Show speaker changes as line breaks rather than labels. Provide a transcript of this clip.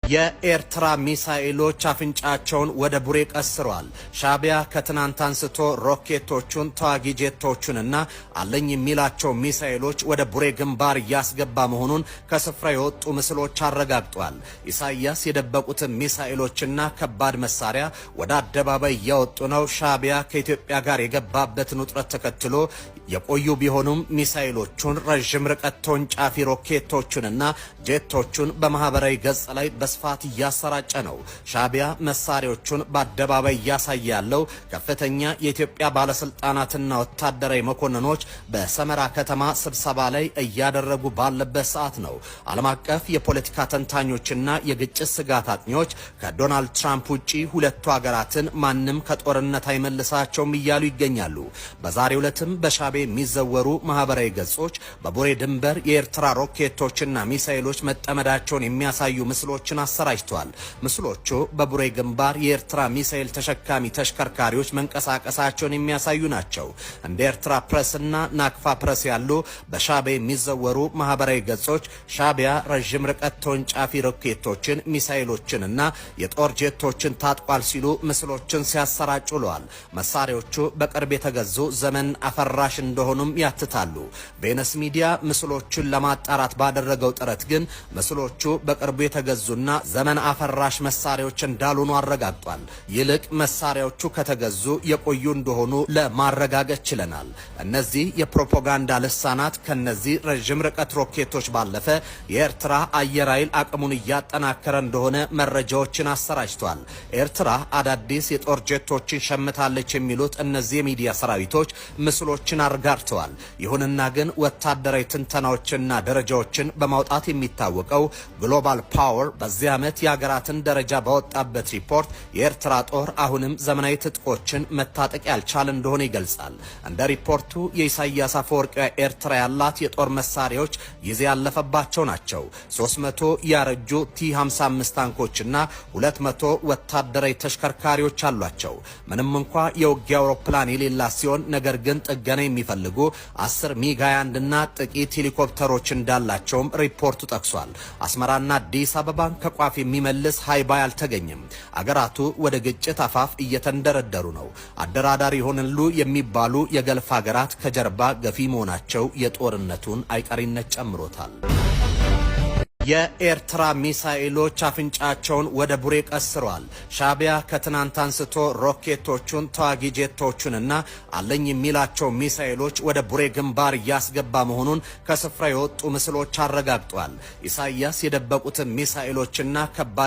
የኤርትራ ሚሳኤሎች አፍንጫቸውን ወደ ቡሬ ቀስረዋል። ሻቢያ ከትናንት አንስቶ ሮኬቶቹን ተዋጊ ጄቶቹንና አለኝ የሚላቸው ሚሳኤሎች ወደ ቡሬ ግንባር እያስገባ መሆኑን ከስፍራ የወጡ ምስሎች አረጋግጠዋል። ኢሳያስ የደበቁትን ሚሳኤሎችና ከባድ መሳሪያ ወደ አደባባይ እያወጡ ነው። ሻቢያ ከኢትዮጵያ ጋር የገባበትን ውጥረት ተከትሎ የቆዩ ቢሆኑም ሚሳኤሎቹን ረዥም ርቀት ተወንጫፊ ሮኬቶቹንና ጄቶቹን በማህበራዊ ገጽ ላይ በስፋት እያሰራጨ ነው። ሻቢያ መሳሪያዎቹን በአደባባይ እያሳየ ያለው ከፍተኛ የኢትዮጵያ ባለስልጣናትና ወታደራዊ መኮንኖች በሰመራ ከተማ ስብሰባ ላይ እያደረጉ ባለበት ሰዓት ነው። ዓለም አቀፍ የፖለቲካ ተንታኞችና የግጭት ስጋት አጥኚዎች ከዶናልድ ትራምፕ ውጪ ሁለቱ ሀገራትን ማንም ከጦርነት አይመልሳቸውም እያሉ ይገኛሉ። በዛሬው ዕለትም በሻቢያ የሚዘወሩ ማህበራዊ ገጾች በቡሬ ድንበር የኤርትራ ሮኬቶችና ሚሳኤሎች መጠመዳቸውን የሚያሳዩ ምስሎችን አሰራጭተዋል። ምስሎቹ በቡሬ ግንባር የኤርትራ ሚሳኤል ተሸካሚ ተሽከርካሪዎች መንቀሳቀሳቸውን የሚያሳዩ ናቸው። እንደ ኤርትራ ፕሬስና ናክፋ ፕሬስ ያሉ በሻቢያ የሚዘወሩ ማህበራዊ ገጾች ሻቢያ ረዥም ርቀት ተወንጫፊ ሮኬቶችን፣ ሚሳኤሎችንና የጦር ጄቶችን ታጥቋል ሲሉ ምስሎችን ሲያሰራጩ ውለዋል። መሳሪያዎቹ በቅርብ የተገዙ ዘመን አፈራሽ እንደሆኑም ያትታሉ። ቬነስ ሚዲያ ምስሎቹን ለማጣራት ባደረገው ጥረት ግን ምስሎቹ በቅርቡ የተገዙና ዘመን አፈራሽ መሳሪያዎች እንዳልሆኑ አረጋግጧል። ይልቅ መሳሪያዎቹ ከተገዙ የቆዩ እንደሆኑ ለማረጋገጥ ችለናል። እነዚህ የፕሮፓጋንዳ ልሳናት ከነዚህ ረዥም ርቀት ሮኬቶች ባለፈ የኤርትራ አየር ኃይል አቅሙን እያጠናከረ እንደሆነ መረጃዎችን አሰራጭቷል። ኤርትራ አዳዲስ የጦር ጄቶችን ሸምታለች የሚሉት እነዚህ የሚዲያ ሰራዊቶች ምስሎችን አርጋርተዋል። ይሁንና ግን ወታደራዊ ትንተናዎችና ደረጃዎችን በማውጣት የሚታወቀው ግሎባል ፓወር በዚህ ዓመት የሀገራትን ደረጃ ባወጣበት ሪፖርት የኤርትራ ጦር አሁንም ዘመናዊ ትጥቆችን መታጠቅ ያልቻለ እንደሆነ ይገልጻል። እንደ ሪፖርቱ የኢሳያስ አፈወርቂ ኤርትራ ያላት የጦር መሳሪያዎች ጊዜ ያለፈባቸው ናቸው። 300 ያረጁ ቲ55 ታንኮችና 200 ወታደራዊ ተሽከርካሪዎች አሏቸው። ምንም እንኳ የውጊያ አውሮፕላን የሌላት ሲሆን ነገር ግን ጥገና የሚፈልጉ 10 ሚግ 21 እና ጥቂት ሄሊኮፕተሮች እንዳላቸውም ሪፖርቱ ጠቅሷል። አስመራና አዲስ አበባን ከቋፍ የሚመልስ ሃይባይ አልተገኘም። አገራቱ ወደ ግጭት አፋፍ እየተንደረደሩ ነው። አደራዳሪ ይሆናሉ የሚባሉ የገልፍ ሀገራት ከጀርባ ገፊ መሆናቸው የጦርነቱን አይቀሪነት ጨምሮታል። የኤርትራ ሚሳኤሎች አፍንጫቸውን ወደ ቡሬ ቀስረዋል። ሻቢያ ከትናንት አንስቶ ሮኬቶቹን፣ ተዋጊ ጄቶቹንና አለኝ የሚላቸው ሚሳኤሎች ወደ ቡሬ ግንባር እያስገባ መሆኑን ከስፍራ የወጡ ምስሎች አረጋግጠዋል። ኢሳያስ የደበቁትን ሚሳኤሎችና ከባድ